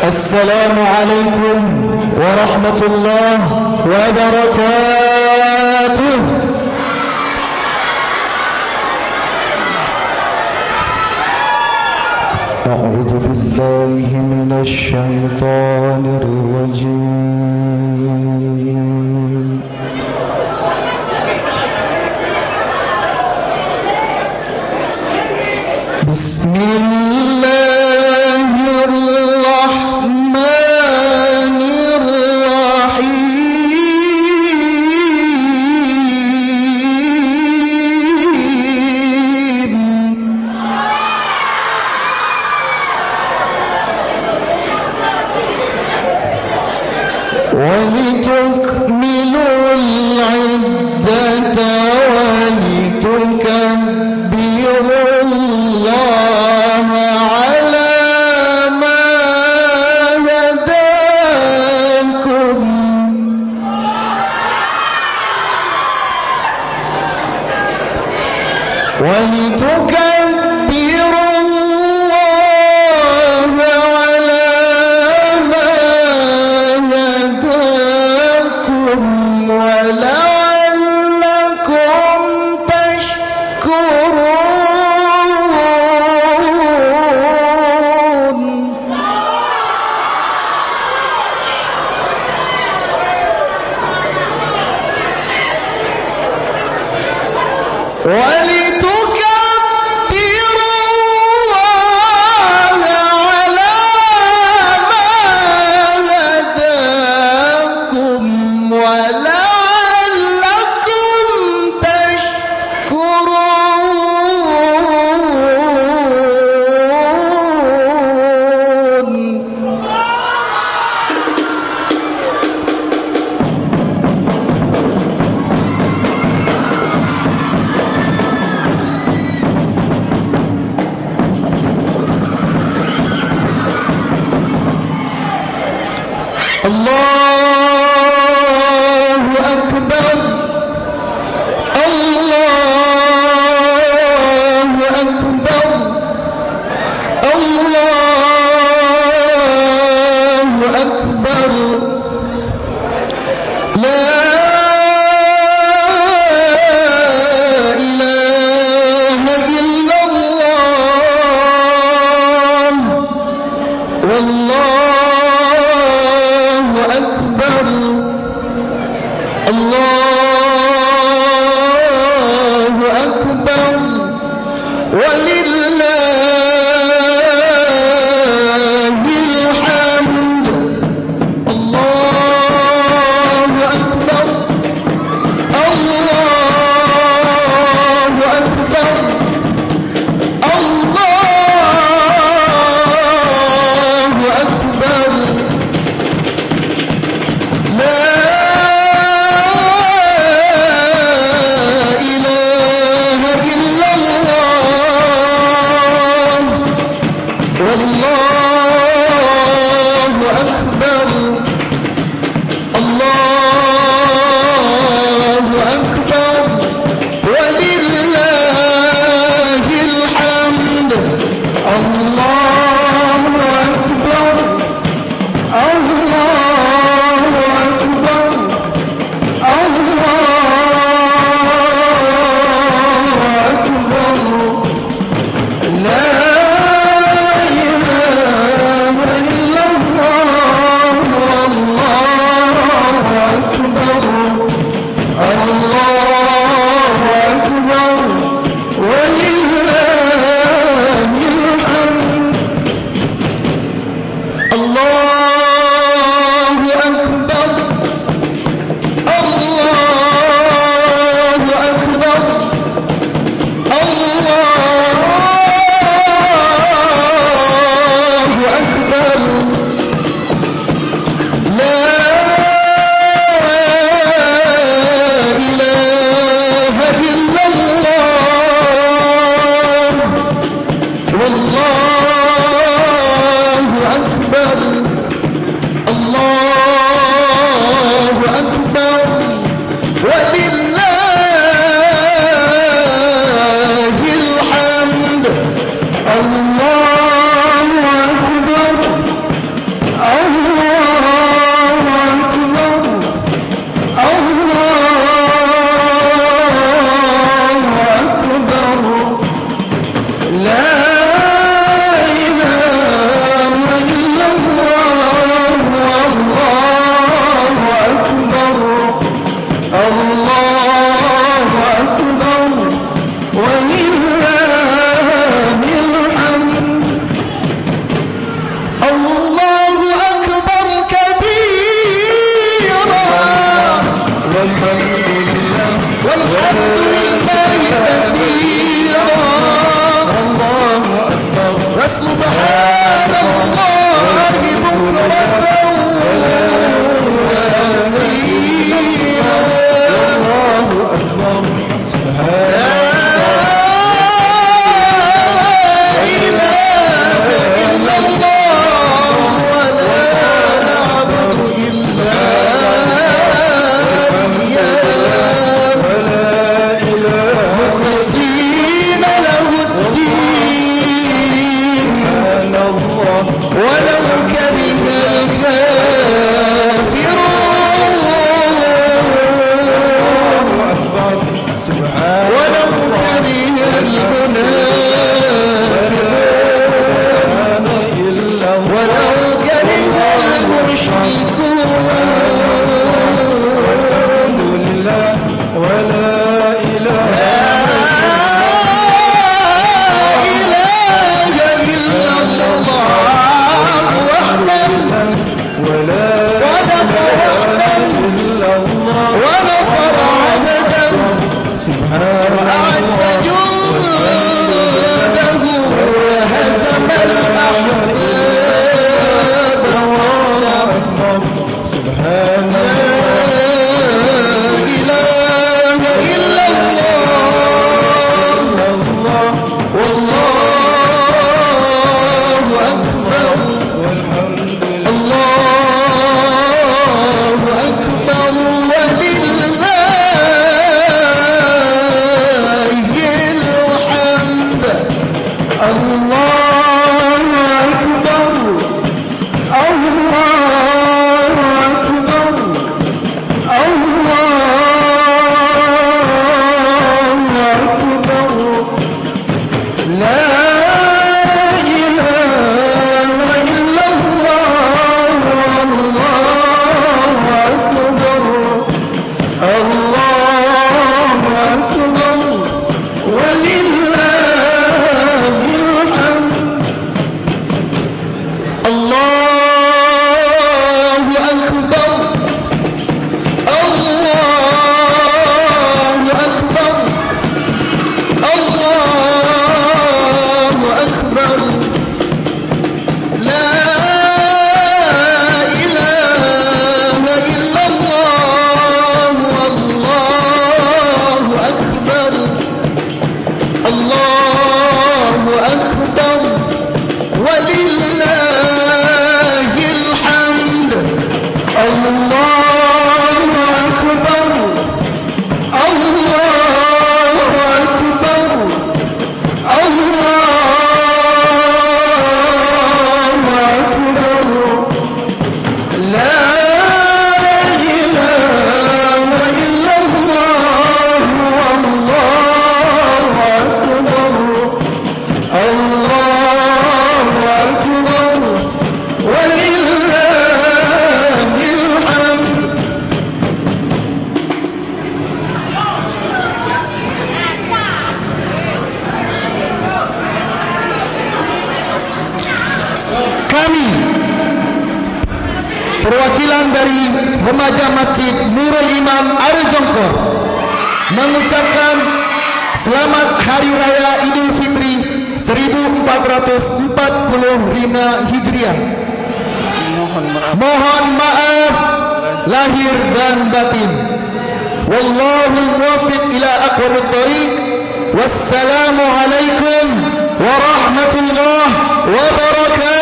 السلام عليكم ورحمة الله وبركاته. أعوذ بالله من الشيطان الرجيم. بسم الله الرحمن الرحيم. ولتكملوا العدة ولتكبروا الله على ما هداكم ولتكبروا الله على ما هداكم ولعلكم تشكرون. ولتكبروا الله على ما هداكم ولعلكم تشكرون. الله أكبر الله أكبر الله أكبر. لا إله إلا الله والله أكبر. لله كثيرا وسبحان الله بكرة وأصيلا ولو كره الكافرون ولو كره المنافقون ولو كره المشركون والحمد لله ولا إله صدق وحده ونصر عبده وأعز جنده وهزم الأحزاب وحده سبحان لا إله إلا الله والله أكبر والحمد لله أكبر ولله الحمد الله أكبر الله أكبر الله أكبر لا kami perwakilan dari remaja Masjid Nurul Imam Arjongkor mengucapkan selamat Hari Raya Idul Fitri 1445 Hijriah. Mohon maaf lahir dan batin. Wallahu muwaffiq ila aqwamit thoriq. Wassalamu alaikum warahmatullahi wabarakatuh.